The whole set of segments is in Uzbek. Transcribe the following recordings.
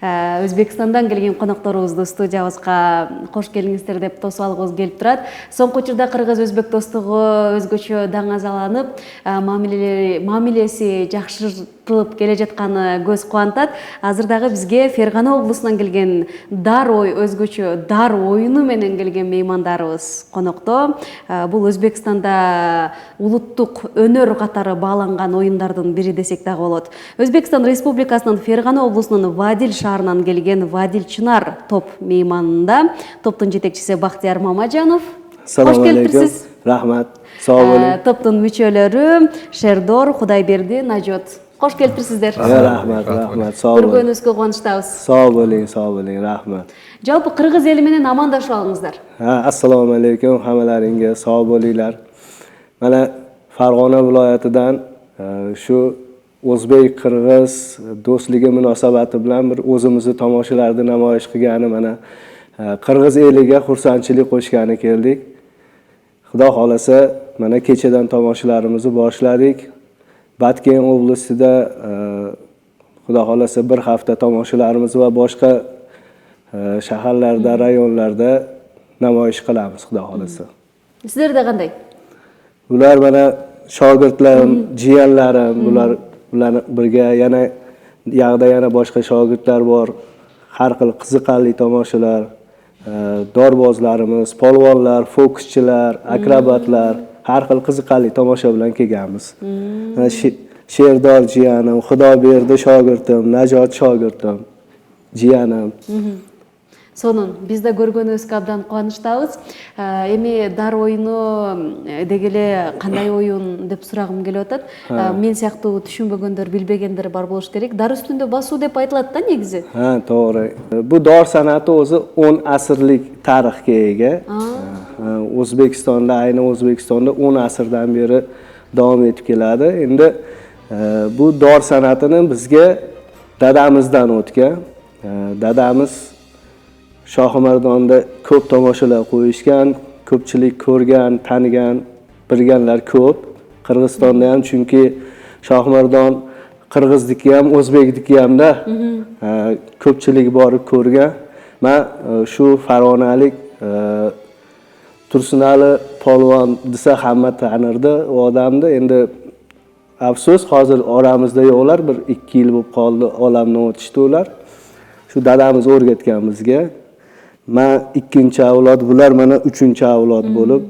Өзбекстандан келген конокторубузду студиябызга кош келиңиздер деп тосуп алгыбыз келип турат. Соңку учурда кыргыз-өзбек достугу өзгөчө даңазаланып, мамилеси жакшыртылып келе жатканы көз кубантат. Азыр дагы бизге Фергана облусунан келген дар ой, өзгөчө дар оюну менен келген меймандарыбыз конокто. Бул Өзбекстанда улуттук өнөр катары бааланган оюндардын бири десек дагы болот. Өзбекстан Республикасынын Фергана облусунун Вадил шаарынан келген Вадил Чынар топ мейманында. Топтун жетекчиси Бактияр Мамажанов. Кош келипсиз. Рахмат. Сау болуң. Топтун мүчөлөрү Шердор, Кудайберди, Нажот. Кош келипсиздер. Рахмат, рахмат. Сау болуң. Көргөнүбүзгө кубанычтабыз. Сау болуң, рахмат. Жалпы кыргыз эли менен амандашып алыңыздар. Assalomu alaykum, hammalaringga sog' bo'linglar. Mana Farg'ona viloyatidan shu o'zbek qirg'iz do'stligi munosabati bilan bir o'zimizni tomoshalarni namoyish qilgani mana qirg'iz eliga xursandchilik qo'shgani keldik. Xudo xolasa mana kechadan tomoshalarimizni boshladik. Batken oblastida xudo xolasa bir hafta tomoshalarimiz va boshqa shaharlarda, rayonlarda namoyish qilamiz xudo xolasa. Sizlarda qanday? Ular mana shogirdlarim, jiyanlarim, ular birga yana yana boshqa shogirdlar bor. Har xil qiziqarli tomoshalar, dorbozlarimiz, polvonlar, fokuschilar, akrobatlar, har xil qiziqarli tomosha bilan kelganmiz. Sherdor jiyanim, Xudoberdi shogirdim, Najot shogirdim, jiyanim. Сонун бизде көргөнүбүзгө абдан кубанычтабыз. Эми дар оюну деги эле кандай оюн деп сурагым келип атат. Мен сыяктуу түшүнбөгөндөр, билбегендер бар болуш керек. Дар үстүндө басуу деп айтылат да негизи. To'g'ri. Bu dor san'ati o'zi 10 asrlik tarixga ega. O'zbekistonda, ayni O'zbekistonda 10 asrdan beri davom etib keladi. Endi bu dor san'atini bizga dadamizdan o'tgan. Dadamiz Shohimardonda ko'p tomoshalar qo'yishgan, ko'pchilik ko'rgan, tanigan, bilganlar ko'p. Qirg'izistonda ham chunki Shohimardon qirg'izniki ham, o'zbekniki hamda ko'pchilik borib ko'rgan. Men shu farg'onalik Tursunali polvon desa hamma tanirdi u odamni. Endi afsus hozir oramizda yo'qlar, bir 2 yil bo'lib qoldi olamdan o'tishdi ular. Shu dadamiz o'rgatgan bizga. Men ikkinchi avlod, bular mana uchinchi avlod bo'lib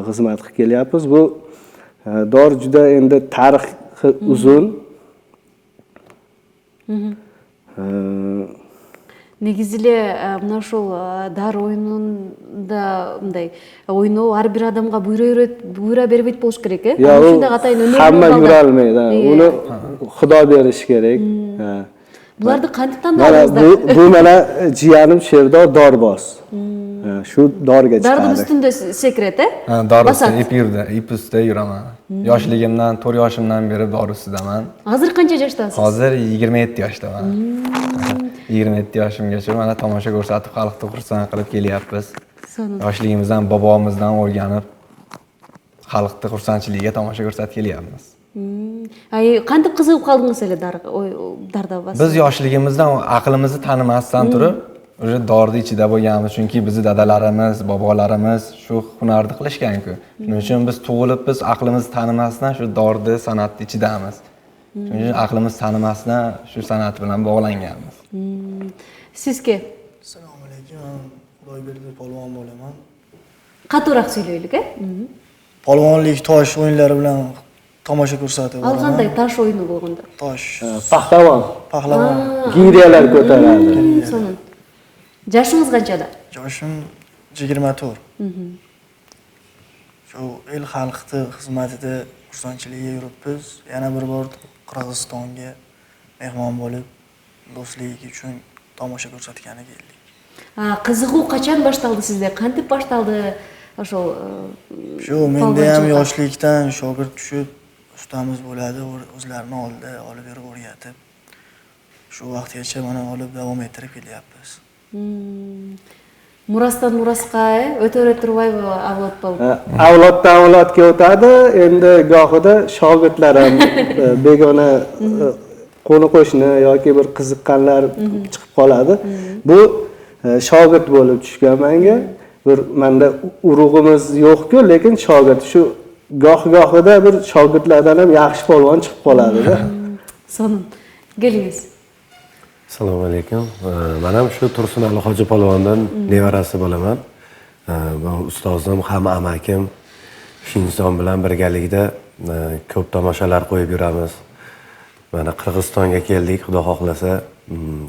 xizmat qilib kelyapmiz. Bu dor juda endi tarixi uzun. Негизиле мына ушул дар оюнунда мындай ойноо ар бир адамга буйра бербейт болуш керек, э? Ушундай атайын өнөр. Хамма юра алмайт. Уну Xudo berish kerak. Буларды кантип тандадыңыздар? Bu mana jiyanim Sherdor dorboz. Shu dorga chiqadi. Dardın üstünde sekret, e? Dor ustida, ip ustida yuraman. Yoshligimdan, 4 yoshimdan beri dor ustidaman. Hozir qancha yoshdasiz? Hozir 27 yoshdaman. 27 yoshimgacha mana tomosha ko'rsatib, xalqni xursand qilib kelyapmiz. Yoshligimizdan, bobomizdan o'rganib, xalqni xursandchiligiga tomosha ko'rsatib kelyapmiz. Qanday qiziqib qoldingiz ele darda bas? Biz yoshligimizdan aqlimizni tanimasdan turib, o'sha dorni ichida bo'lganmiz, chunki bizni dadalarimiz, bobolarimiz shu hunarni qilishgan-ku. Shuning uchun biz tug'ilib, biz aqlimizni tanimasdan shu dorni san'atni ichidamiz. Shuning uchun aqlimiz tanimasdan shu san'at bilan bog'langanmiz. Sizga? Assalomu alaykum. Xudoyberdi polvon bo'laman. Qattiqroq so'ylaylik, e? Polvonlik tosh o'yinlari bilan tomosha ko'rsatib Al qanday tosh o'yini bo'lganda? Tosh. Pahlavon. Giriyalar ko'taradi. Sonun. Yoshingiz qanchada? Yoshim 24. Shu el xalqni xizmatida xursandchilikka yuribmiz. Yana bir bor Qirg'izistonga mehmon bo'lib, do'stligi uchun tomosha ko'rsatgani keldik. Qiziqu qachon boshlandi sizda? Qanday boshlandi? Shu menda ham yoshlikdan shogird tushib, ustamiz bo'ladi, o'zlarini oldida olib berib o'rgatib, shu vaqtgacha mana olib davom ettirib kelyapmiz. Murosdan murosga o'tib turmaymi avlod bo'lib? Avloddan avlodga o'tadi. Endi gohida shogirdlar ham begona qo'ni qo'shni yoki bir qiziqqanlar chiqib qoladi. Bu shogird bo'lib tushgan menga. Bir menda urug'imiz yo'q-ku, lekin shogird shu goh-gohida bir shogirdlardan ham yaxshi polvon chiqib qoladi-da. So'nim. Kelingiz. Assalomu alaykum. Men ham shu Tursunali Hoji polvondan nevarasi bo'laman. Bu ustozim ham amakim shu inson bilan birgalikda ko'p tomoshalar qo'yib yuramiz. Mana Qirg'izistonga keldik, Xudo xohlasa,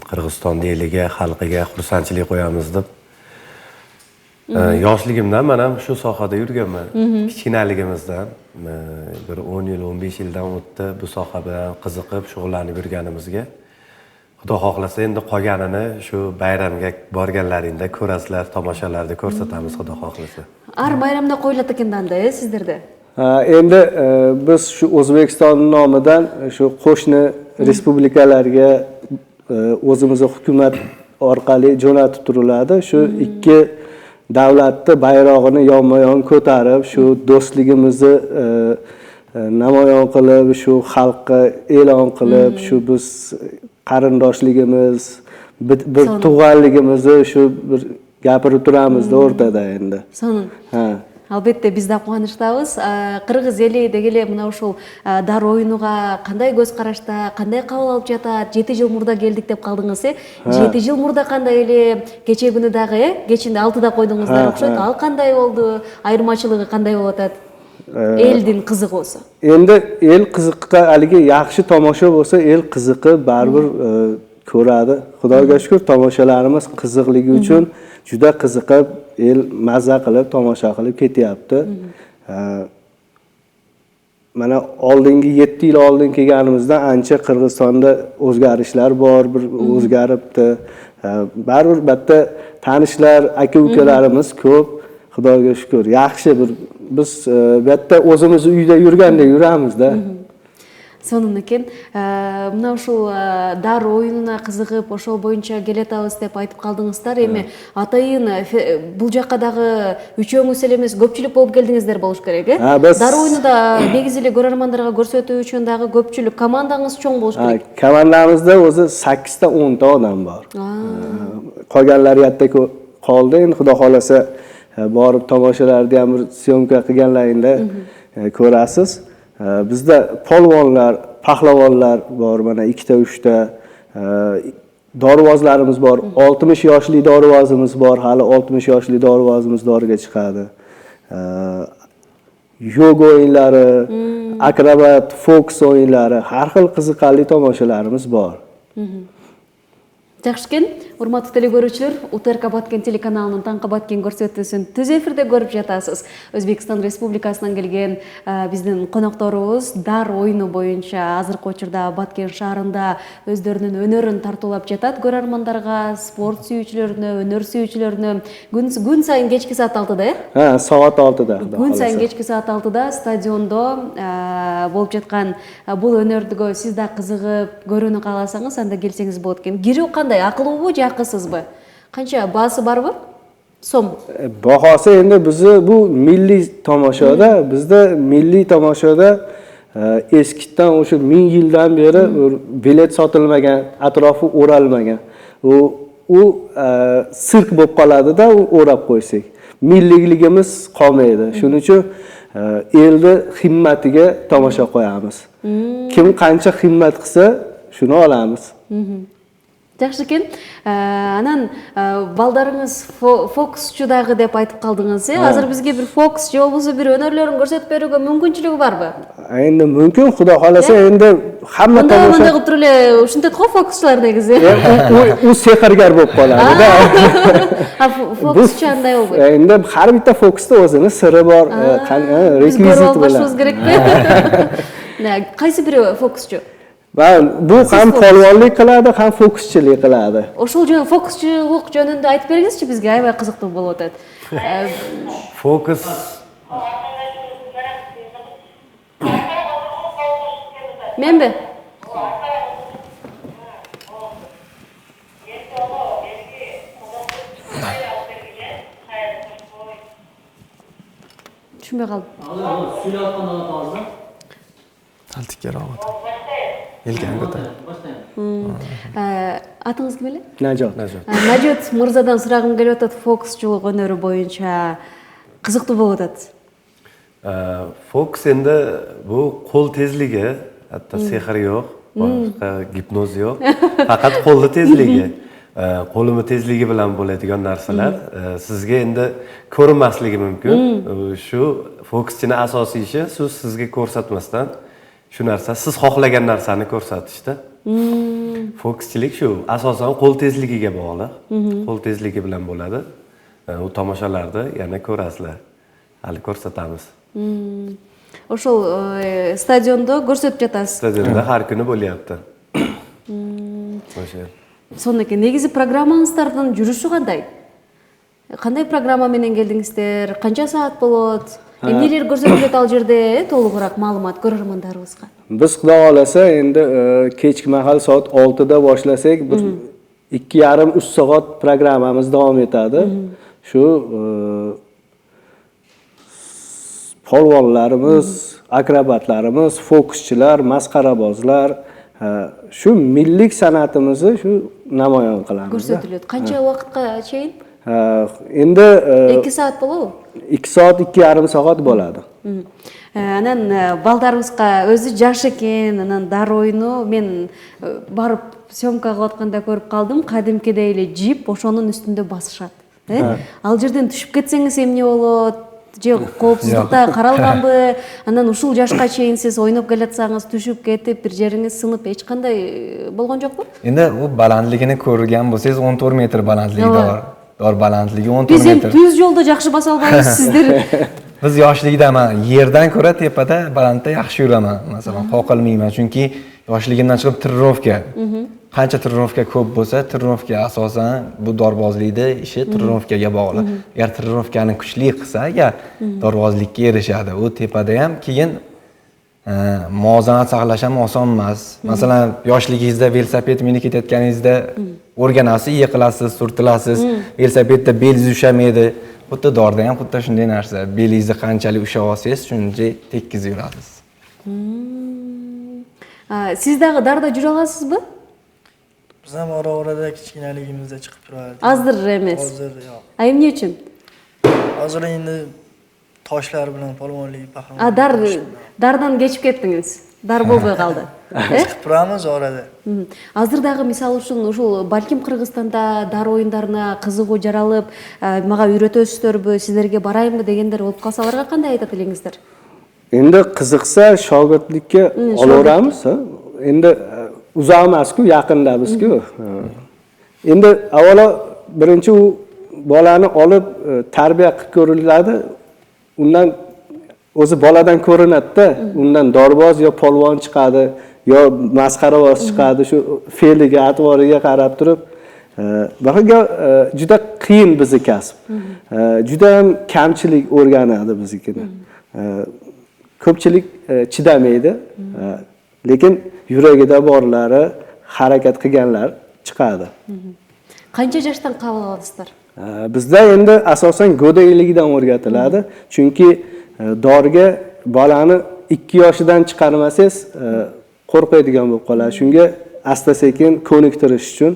Qirg'iziston eliga, xalqiga xursandchilik qo'yamiz deb. Yoshligimdan men ham shu sohada yurganman. Kichkinaligimizdan bir 10 yil, 15 yildan o'tdi bu soha bilan qiziqib, shug'ullanib yurganimizga. Xudo xohlasa endi qolganini shu bayramga borganlaringda ko'rasizlar, tomoshalarda ko'rsatamiz, Xudo xohlasa. Har bayramda qo'yiladi ekanda sizlarda. Endi biz shu O'zbekiston nomidan shu qo'shni respublikalarga o'zimizning hukumat orqali jo'natib turiladi. Shu ikki davlatni bayrog'ini yonma-yon ko'tarib, shu do'stligimizni namoyon qilib, shu xalqqa e'lon qilib, shu biz qarindoshligimiz, bir tug'anligimizni shu bir gapirib turamizda o'rtada endi. So'nim. Ha. Albatta bizda quvonchidamiz. Qirg'iz eli degile mana ушул дар oyunuga qanday ko'z qarashda, qanday qabul olib жатат? 7 yil murda keldik deb qaldingiz. 7 yil murda qanday eli kecha kuni dagı, kechinde 6da qo'ydingizlar o'xshaydi. Al qanday bo'ldi? Ayirmachiligi qanday bo'ladi? Eldin qiziq bo'lsa. Endi el qiziqqa haligi yaxshi tomosha bo'lsa, el qiziqib baribir ko'radi. Xudoga shukr, tomoshalarimiz qiziqligi uchun juda qiziqib, el mazza qilib tomosha qilib ketyapti. Mana oldingi 7 yil oldin kelganimizda ancha Qirg'izistonda o'zgarishlar bor, bir o'zgaribdi. Baribir bitta tanishlar, aka-ukalarimiz ko'p. Xudoga shukr, yaxshi bir biz bu yerda o'zimiz uyda yurgandek yuramizda. Сонун экен. Мына ушул дар оюнуна кызыгып, ошол боюнча келетабыз деп айтып калдыңыздар. Эми атайын бул жакка дагы үчөөңүз эле эмес, көпчүлүк болуп келдиңиздер болуш керек, э? Дар оюнуда негизи эле көрөрмандарга көрсөтүү үчүн дагы көпчүлүк командаңыз чоң болуш керек. Komandamizda o'zi 8 ta 10 ta odam bor. Qolganlari yerda qoldi. Endi Xudo xolasa borib tomoshalarni ham bir syomka qilganlaringda ko'rasiz. Bizda polvonlar, pahlavonlar bor, mana 2 ta 3 ta. Dorvozlarimiz bor. 60 yoshli dorvozimiz bor. Hali 60 yoshli dorvozimiz doriga chiqadi. Yoga o'yinlari, akrobat, foks o'yinlari, har xil qiziqarli tomoshalarimiz bor. Жакшы экен, урматтуу телекөрүүчүлөр, УТРК Баткен телеканалынын таңкы Баткен көрсөтүүсүн түз эфирде көрүп жатасыз. Өзбекстан Республикасынан келген биздин конокторубуз дар оюну боюнча азыркы учурда Баткен шаарында өздөрүнүн өнөрүн тартуулап жатат. Көрөрмандарга, спорт сүйүүчүлөрүнө, өнөр сүйүүчүлөрүнө күн сайын кечки саат 6да, э? Саат 6да. Күн сайын кечки саат 6да стадиондо болуп жаткан бул өнөрдүгө сиз да кызыгып, көрүүнү кааласаңыз, анда келсеңиз болот экен. Кирүү акылуубу, жакысызбы? Канча баасы барбы? Сом. Bahosi endi bizni bu milliy tomoshoda, bizda milliy tomoshoda eskidan o'sha 1000 yildan beri bilet sotilmagan, atrofi o'ralmagan. U sirk bo'lib qoladi-da, o'rab qo'ysak. Milliyligimiz qolmaydi. Shuning uchun elni himmatiga tomosha qo'yamiz. Kim qancha himmat qilsa, shuni olamiz. Жакшы экен. Анан балдарыңыз фокусчу дагы деп айтып калдыңыз, э? Азыр бизге бир фокус же болбосо бир өнөрлөрүн көрсөтүп берүүгө мүмкүнчүлүгү барбы? Эndi мүмкүн, Кудо кааласа, эndi хамма tomosha. Мындай кылып туруп эле ушинтет го фокусчулар негизи. У сехаргар болуп калады, да. Фокусчу андай болбойт. Endi har bitta fokusda o'zining siri bor, rekviziti bilan. Kerakmi? Qaysi biri fokusчу? Bu ham polvonlik qiladi, ham fokuschilik qiladi. Ошол fokuschilik жөнүндө айтып бериңизчи бизге, аябай кызыктуу болуп атат. Fokus Менби? Түшүнбөй калдым. Taltikka rahmat. yelkani ko'tar. Атыңыз кім эле? Najot. Najot мырзадан сурагым келип атат, фокусчулук өнөрү боюнча кызыктуу болуп атат. Fokus endi bu qo'l tezligi, hatto sehr yo'q, boshqa gipnoz yo'q. Faqat qo'lni tezligi. Qo'limi tezligi bilan bo'ladigan narsalar sizga endi ko'rinmasligi mumkin. Shu fokuschini asosiy ishi sizga ko'rsatmasdan shu narsa siz xohlagan narsani ko'rsatishda. Fokuschilik shu asosan qo'l tezligiga bog'liq. Qo'l tezligi bilan bo'ladi. U tomoshalarda yana ko'rasizlar. Hali ko'rsatamiz. Ошол стадиондо көрсөтүп жатасыз. Stadionda har kuni bo'lyapti. O'sha. Сонун экен. Негизи программаңыздардын жүрүшү кандай? Кандай программа менен келдиңиздер? Канча саат болот? Эмнелер көрсөтүлөт ал жерде? Толугураак маалымат көрөрмандарыбызга. Biz Xudo xolasa endi kechki mahal soat 6 da boshlasak, bir 2,5-3 soat programmamiz davom etadi. Shu polvonlarimiz, akrobatlarimiz, fokuschilar, masxarabozlar shu milliy san'atimizni shu namoyon qilamiz. Көрсөтүлөт. Канча убакытка чейин? Endi 2 saat болобу? 2 soat, 2,5 soat bo'ladi. Анан балдарыбызга өзү жаш экен, анан дар оюну мен барып съемка кылып атканда көрүп калдым, кадимкидей эле жип ошонун үстүндө басышат. Ал жерден түшүп кетсеңиз эмне болот? Же коопсуздукта каралганбы? Анан ушул жашка чейин сиз ойноп келатсаңыз түшүп кетип, бир жериңиз сынып эч кандай болгон жокпу? Endi u balandligini ko'rgan bo'lsangiz 14 metr balandligi bor. Dor balandligi 14 Биз эми metr. түз жолдо жакшы баса албайбыз, сиздер. Biz yoshligida men yerdan ko'ra tepada balandda yaxshi yuraman. Masalan, qoqilmayman chunki yoshligimdan chiqib trenirovka. Qancha trenirovka ko'p bo'lsa, trenirovka asosan bu dorbozlikda ishi trenirovkaga bog'liq. Agar trenirovkani kuchli qilsa, agar dorbozlikka erishadi. U tepada ham keyin muvozanat saqlash ham oson emas. Masalan, yoshligingizda velosiped minib ketayotganingizda o'rganasiz, yiqilasiz, surtilasiz. Velosipedda belingiz ushamaydi. Xuddi dorda ham xuddi shunday narsa. Belingizni qanchalik ushlab olsangiz, shuncha tekkiz yurasiz. Siz dagы darda жүрө аласызбы? Biz ham ora-orada kichkinaligimizda chiqib turardik. Азыр эмес. Hozir yo'q. Эмне үчүн? Hozir endi toshlar bilan polvonlik, pahlavonlik. Дардан кечип кеттиңиз. Дар болбой калды. Chiqib turamiz orada. Азыр дагы мисалы үчүн ушул балким Кыргызстанда дар оюндарына кызыгуу жаралып, мага үйрөтөсүздөрбү, сиздерге барайынбы дегендер болуп калса, аларга кандай айтат элеңиздер? Endi qiziqsa shogirdlikka olaveramiz. Endi uzoq emas-ku, yaqindamizku. Endi avvalo birinchi u bolani olib tarbiya qilib ko'riladi. Undan o'zi boladan ko'rinadi-da, undan dorboz yo polvon chiqadi, yo masxaravoz chiqadi. Shu fe'liga, atvoriga qarab turib, bunaqa juda qiyin bizni kasb. Juda ham kamchilik o'rganadi biznikini. Ko'pchilik chidamaydi, lekin yuragida borlari, harakat qilganlar chiqadi. Qancha yoshdan qabul olasizlar? Bizda endi asosan go'dayligidan o'rgatiladi. Chunki doriga bolani 2 yoshidan chiqarmasangiz qo'rqadigan bo'lib qoladi. Shunga asta-sekin ko'niktirish uchun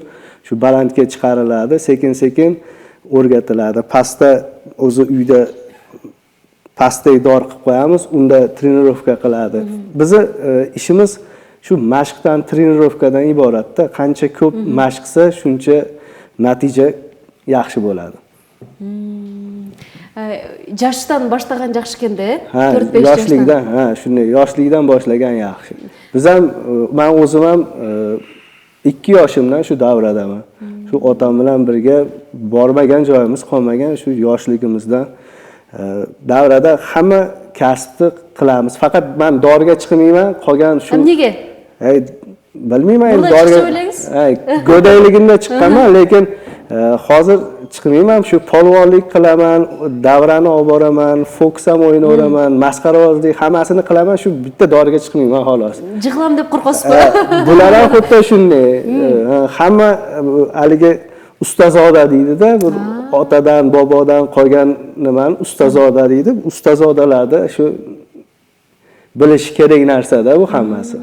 shu balandga chiqariladi, sekin-sekin o'rgatiladi. Pastda o'zi uyda pastda dor qilib qo'yamiz, unda trenirovka qiladi. Bizi ishimiz shu mashqdan, trenirovkadan iboratda. Qancha ko'p mashq qilsa, shuncha natija yaxshi bo'ladi. Yoshdan boshlagan yaxshi ekanda, 4-5 yoshlikdan, shunday yoshlikdan boshlagan yaxshi. Biz ham, men o'zim ham 2 yoshimdan shu davradaman. Shu otam bilan birga bormagan joyimiz qolmagan shu yoshligimizdan. Davrada hamma kasbni qilamiz. Faqat men doriga chiqmayman, qolgan shu. Nega? Bilmayman, endi doriga. Go'dayligimda chiqqanman, lekin hozir chiqmayman, shu polvonlik qilaman, davrani olib boraman, fokus ham o'ynayveraman, masxarabozlik hammasini qilaman, shu bitta doriga chiqmayman xolos. Jig'lam deb qo'rqasizmi? Bular ham xuddi shunday. Hamma haligi ustazoda deydi-da, bir otadan, bobodan qolgan nimani ustazoda deydi. Ustazodalarda shu bilish kerak narsa-da bu hammasi.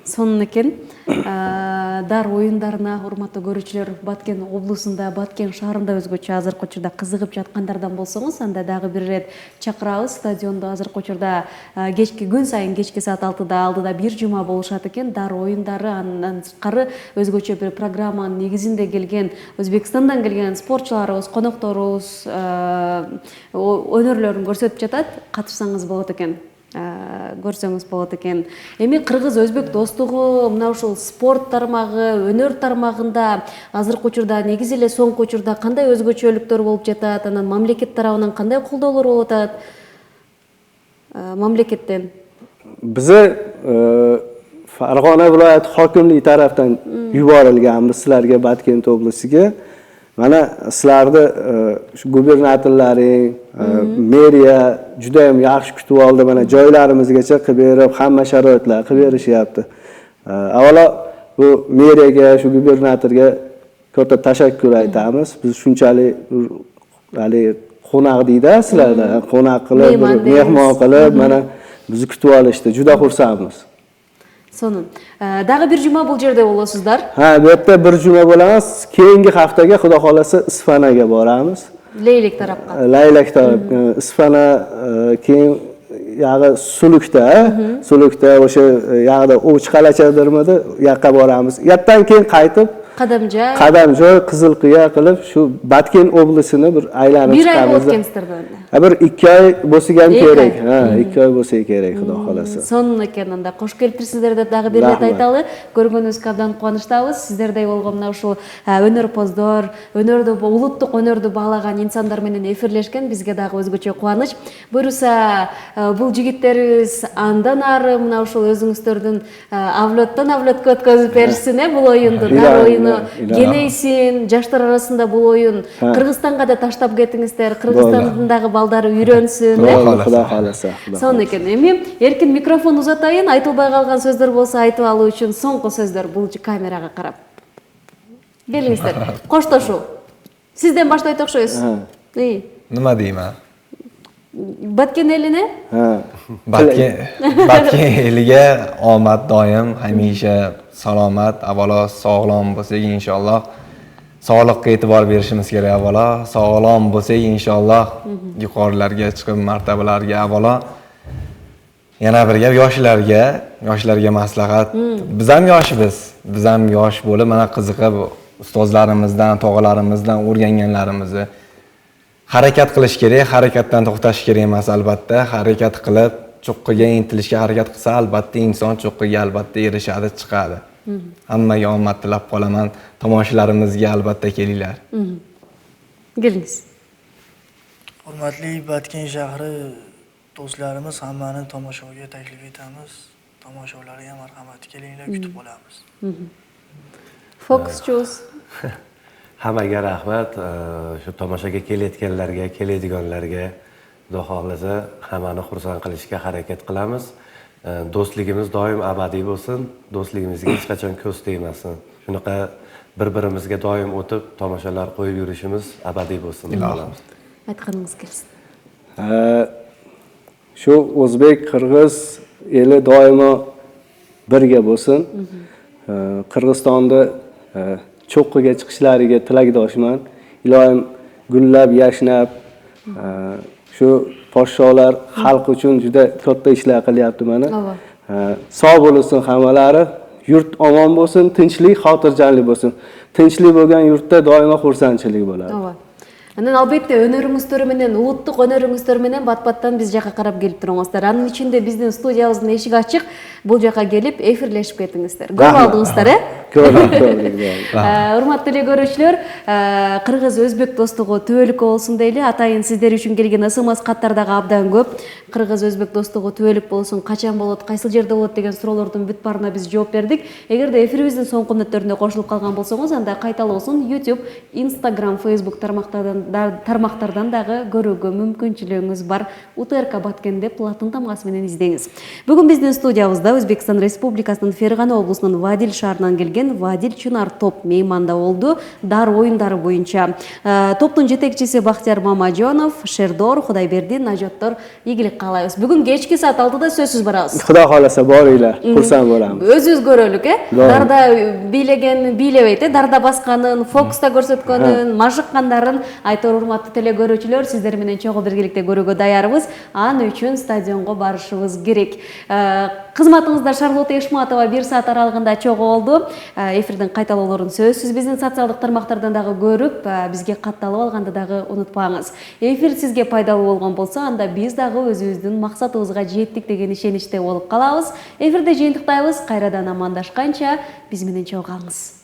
сонун экен. Дар оюндарына урматтуу көрүүчүлөр, Баткен облусунда, Баткен шаарында өзгөчө азыркы учурда кызыгып жаткандардан болсоңуз, анда дагы бир ирет чакырабыз. Стадиондо азыркы учурда кечки күн сайын кечки саат 6-да алдыда бир жума болушат экен. Дар оюндары, андан сырткары өзгөчө бир программанын негизинде келген, Өзбекстандан келген спортчуларыбыз, конокторубуз өнөрлөрүн көрсөтүп жатат. Катышсаңыз болот экен. Көрсөңүз болот экен. Эми кыргыз өзбек достугу мына ушул спорт тармагы, өнөр тармагында азыркы учурда негизи эле соңку учурда кандай өзгөчөлүктөр болуп жатат? Анан мамлекет тарабынан кандай колдоолор болуп атат? Мамлекеттен Bize Farg'ona viloyati hokimligi tarafdan yuborilganmiz sizlarga, Batkent oblastiga. Mana sizlarni shu gubernatorlaring, meriya juda ham yaxshi kutib oldi. Mana joylarimizgacha qilib berib, hamma sharoitlar qilib berishyapti. Avvalo bu meriyaga, shu gubernatorga katta tashakkur aytamiz. Biz shunchalik hali qo'noq deydi sizlarda, qo'noq qilib, mehmon qilib, mana bizni kutib olishdi. Juda xursandmiz. сонун. Дагы бир жума бул жерде болосуздар. Ha, bu yerda bir juma bo'lamiz. Keyingi haftaga Xudo xolasa Isfanaga boramiz. Leylek tarafqa. Laylak taraf. Isfana keyin yog'i Sulukda o'sha yog'ida O'chqalachadirmidi, u yoqqa boramiz. U yerdan keyin qaytib Qadamjoy, Qizilqiya qilib shu Batken oblastini bir aylanib chiqamiz. Bir oy chiqamiz. o'tkazdirdi unda. Bir 2 oy bo'lsa ham kerak. Ha, 2 oy bo'lsa kerak, Xudo xolasa. Сонун экен. Анда кош келипсиздер деп дагы бир рет айталы. Көргөнүбүзгө абдан кубанычтабыз. Сиздердей болгон мына ушул өнөрпоздор, өнөрдү, улуттук өнөрдү баалаган инсандар менен эфирлешкен бизге дагы өзгөчө кубаныч. Буюрса, бул жигиттерибиз андан ары мына ушул өзүңүздөрдүн авлоттон авлотко өткөзүп беришсин, бул оюнду, дар оюну кенейсин, жаштар арасында бул оюн Кыргызстанга да таштап кетиңиздер, Кыргызстандагы балдар үйрөнсүн. Xudo xolasa. Сонун экен. Эми эркин микрофон узатайын, айтылбай калган сөздөр болсо айтып алуу үчүн соңку сөздөр бул камерага карап. Келиңиздер. Коштошуу. Сизден баштайт окшойбуз. Nima deyman? Баткен элине? Batken eliga omad doim, hamisha salomat, avvalo sog'lom bo'lsak inshaalloh. Sog'liqqa e'tibor berishimiz kerak avvalo. Sog'lom bo'lsak inshaalloh yuqorilarga chiqib martabalarga avvalo. Yana bir gap yoshlarga maslahat. Biz ham yoshmiz. Biz ham yosh bo'lib mana qiziqib ustozlarimizdan, tog'alarimizdan o'rganganlarimizni harakat qilish kerak, harakatdan to'xtash kerak emas albatta. Harakat qilib, cho'qqiga intilishga harakat qilsa, albatta inson cho'qqiga albatta erishadi, chiqadi. Hammaga omad tilab qolaman. Tomoshabinlarimizga albatta kelinglar. Kelingiz. Hurmatli Batken shahri do'stlarimiz, hammani tomoshaga taklif etamiz. Tomoshalarga marhamat, kelinglar, kutib olamiz. Fox Choose. Hammaga rahmat. Shu tomoshaga kelayotganlarga, keladiganlarga Xudo xolasa hammani xursand qilishga harakat qilamiz. Do'stligimiz doim abadiy bo'lsin. Do'stligimizga hech qachon ko'z tegmasin. Shunaqa bir-birimizga doim o'tib tomoshalar qo'yib yurishimiz abadiy bo'lsin deb qolamiz. Aytganingiz kelsin. Shu o'zbek qirg'iz eli doimo birga bo'lsin. Qirg'izistonda cho'qqiga chiqishlariga tilakdoshman. Ilohim gullab, yashnab, shu podsholar xalq uchun juda katta ishlar qilyapti mana. Sog' bo'lsin hammalari, yurt omon bo'lsin, tinchlik, xotirjamlik bo'lsin. Tinchlik bo'lgan yurtda doimo xursandchilik bo'ladi. Анан албетте өнөрүңүздөр менен, улуттук өнөрүңүздөр менен бат-баттан биз жака карап келип туруңуздар. Анын ичинде биздин студиябыздын эшиги ачык. Бул жака келип эфирлешип кетиңиздер. Көрүп алдыңыздар, Көрдүк. Урматтуу эле көрүүчүлөр, кыргыз өзбек достугу түбөлүккө болсун дейли. Атайын сиздер үчүн келген СМС каттар дагы абдан көп. Кыргыз өзбек достугу түбөлүк болсун, качан болот, кайсыл жерде болот деген суроолордун бүт баарына биз жооп бердик. Эгерде эфирибиздин соңку мүнөттөрүндө кошулуп калган болсоңуз, анда кайталоосун YouTube, Instagram, Facebook тармактардан дагы көрүүгө мүмкүнчүлүгүңүз бар. УТРК Баткен деп латын тамгасы менен издеңиз. Бүгүн биздин студиябызда Өзбекстан Республикасынын Фергана облусунун Вадил шаарынан келген келген Вадил Чунар топ мейманда болду дар оюндары боюнча. Топтун жетекчиси Бактияр Мамажонов, Шердор, Кудайбердин, Нажоттор ийгилик каалайбыз. Бүгүн кечки саат 6да сөзсүз барабыз. Xudo xohlasa boringlar, xursand bo'lamiz. Өзүбүз көрөлүк, Дарда бийлеген, бийлебейт, дарда басканын, фокуста көрсөткөнүн, мажыккандарын айтор урматтуу теле көрүүчүлөр, сиздер менен чогуу биргеликте көрүүгө даярбыз. Ал үчүн стадионго барышыбыз керек. Кызматыңызда Шарлотта Ишматова 1 саат аралыгында чогуу болду. Эфирдин кайталоолорун сөзсүз биздин социалдык тармактардан дагы көрүп, бизге катталып алганды дагы унутпаңыз. Эфир сизге пайдалуу болгон болсо, анда биз дагы өзүбүздүн максатыбызга жеттик деген ишеничте болуп калабыз. Эфирде жыйынтыктайбыз. Кайрадан амандашканча биз менен чогуу калыңыз.